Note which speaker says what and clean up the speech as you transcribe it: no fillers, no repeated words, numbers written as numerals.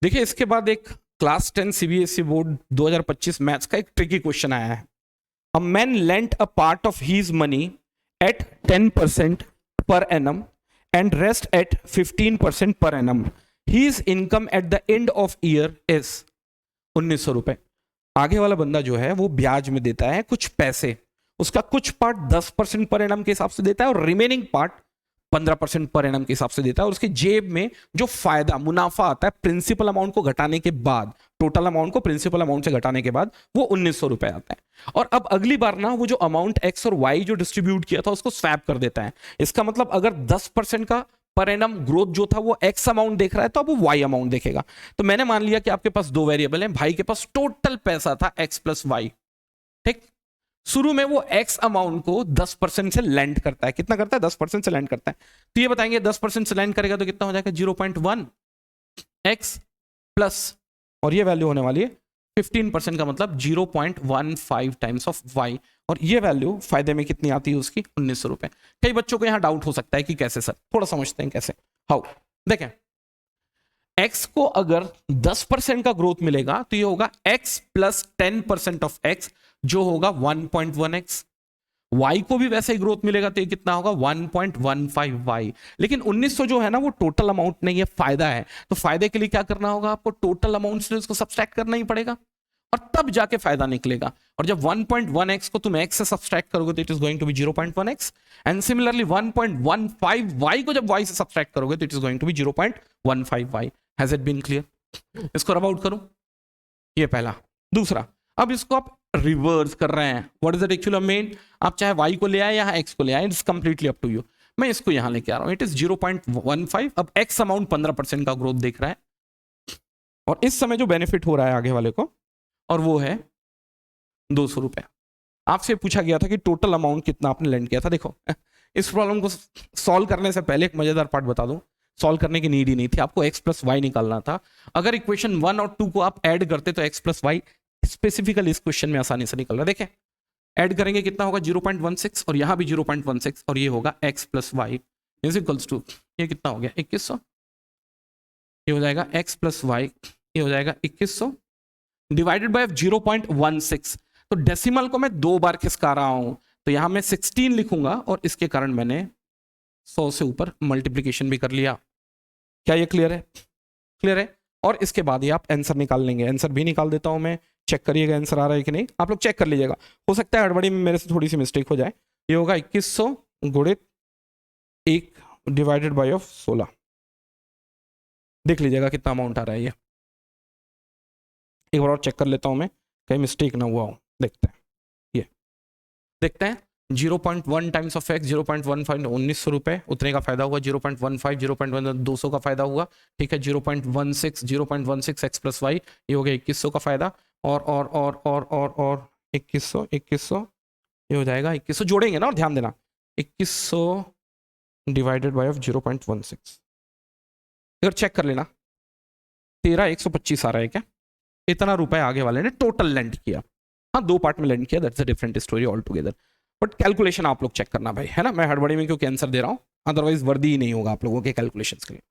Speaker 1: देखिए इसके बाद एक क्लास 10 सीबीएसई बोर्ड 2025 मैथ्स का एक ट्रिकी क्वेश्चन आया है। A man lent a part of his money at 10% per annum and rest at 15% per annum. His income at the end of year is 1900 रुपए। आगे वाला बंदा जो है वो ब्याज में देता है कुछ पैसे, उसका कुछ पार्ट 10% पर एनम के हिसाब से देता है और रिमेनिंग पार्ट 15% पर एनम के हिसाब से देता है, और उसके जेब में जो फायदा मुनाफा आता है प्रिंसिपल अमाउंट को घटाने के बाद, टोटल अमाउंट को प्रिंसिपल अमाउंट से घटाने के बाद वो 1900 रुपए आता है। और अब अगली बार ना वो जो अमाउंट एक्स और वाई जो डिस्ट्रीब्यूट किया था उसको स्वैप कर देता है। इसका मतलब अगर 10% का पर एनम ग्रोथ जो था वो एक्स अमाउंट देख रहा है तो अब वो वाई अमाउंट देखेगा। तो मैंने मान लिया कि आपके पास दो वेरिएबल हैं, भाई के पास टोटल पैसा था एक्स प्लस वाई, ठीक। शुरू में वो एक्स अमाउंट को 10% से लेंड करता है। कितना करता है? 10% से लेंड करता है। तो ये बताएंगे 10% से लेंड करेगा तो कितना हो जाएगा? 0.1 एक्स प्लस, और ये वैल्यू होने वाली है 15% का मतलब 0.15 टाइम्स ऑफ वाई, और ये वैल्यू फायदे में कितनी आती है उसकी? 1900 रुपए। कई बच्चों को यहां डाउट हो सकता है कि कैसे सर, थोड़ा समझते हैं कैसे। हाउ, देखें x को अगर 10% का ग्रोथ मिलेगा तो ये होगा x प्लस 10% ऑफ x जो होगा 1.1x। y को भी वैसे ही ग्रोथ मिलेगा तो ये कितना होगा? 1.15y। लेकिन 1900 जो है ना वो टोटल अमाउंट नहीं है, फायदा है। तो फायदे के लिए क्या करना होगा? आपको टोटल अमाउंट से इसको सब्सट्रैक्ट करना ही पड़ेगा और तब जाके फायदा निकलेगा। और जब 1.1x को तुम x से सब्सट्रैक्ट करोगे तो it is going to be 0.1x, and similarly 1.15y को जब y से सब्सट्रैक्ट करोगे तो it is going to be 0.15y। Has it been clear? इसको रब आउट करो, ये पहला। दूसरा, अब इसको आप रिवर्स कर रहे हैं। What is the actual main? आप चाहे y को ले आए या x को ले आए, it's completely up to you. मैं इसको यहां लेके आ रहा हूं, इट इज 0.15। अब x अमाउंट 15% का ग्रोथ देख रहा है और इस समय जो बेनिफिट हो रहा है आगे वाले को, और वो है 200 रुपए। आपसे पूछा गया था कि टोटल अमाउंट कितना आपने लेंड किया था। देखो इस प्रॉब्लम को सॉल्व करने से पहले एक मजेदार पार्ट बता दूं। सॉल्व करने की नीड ही नहीं थी, आपको x प्लस वाई निकालना था। अगर इक्वेशन 1 और 2 को आप ऐड करते तो x प्लस वाई स्पेसिफिकली इस क्वेश्चन में आसानी से निकल रहा है। देखें ऐड करेंगे कितना होगा? 0.16, और यहां भी 0.16, और ये होगा x plus y is equals to, ये कितना हो गया? 2100। ये हो जाएगा x प्लस वाई, ये हो जाएगा 2100 डिवाइडेड बाय 0.16। तो डेसिमल को मैं 2 बार खिसका रहा हूं, तो यहां मैं 16 लिखूंगा और इसके कारण मैंने 100 से ऊपर मल्टीप्लीकेशन भी कर लिया। क्या ये क्लियर है? क्लियर है। और इसके बाद ही आप आंसर निकाल लेंगे। आंसर भी निकाल देता हूं मैं, चेक करिएगा आंसर आ रहा है कि नहीं। आप लोग चेक कर लीजिएगा, हो सकता है हड़बड़ी में मेरे से थोड़ी सी मिस्टेक हो जाए। ये होगा 2100 गुणित 1 डिवाइडेड बाय ऑफ 16। देख लीजिएगा कितना अमाउंट आ रहा है। ये एक बार और चेक कर लेता हूं मैं, कहीं मिस्टेक ना हुआ हो। देखते हैं, ये देखते हैं 0.1 टाइम्स ऑफ एक्स 0.15 1900 रुपए, उतने का फायदा हुआ। 0.15 0.1 200 का फायदा हुआ, ठीक है। 0.16 एक्स प्लस वाई, ये हो गया 2100 का फायदा। और 2100 ये हो जाएगा 2100, जोड़ेंगे ना, और ध्यान देना 2100 डिवाइडेड बाय ऑफ 0.16। अगर चेक कर लेना 13125 आ रहा है क्या? इतना रुपए आगे वाले ने टोटल लेंड किया। हाँ 2 पार्ट में लेंड किया, that's a different story all together. But calculation आप लोग चेक करना भाई, है ना। मैं हड़बड़ी में क्योंकि आंसर दे रहा हूं, अदरवाइज वर्दी ही नहीं होगा आप लोगों के कैलकुलेशंस के लिए।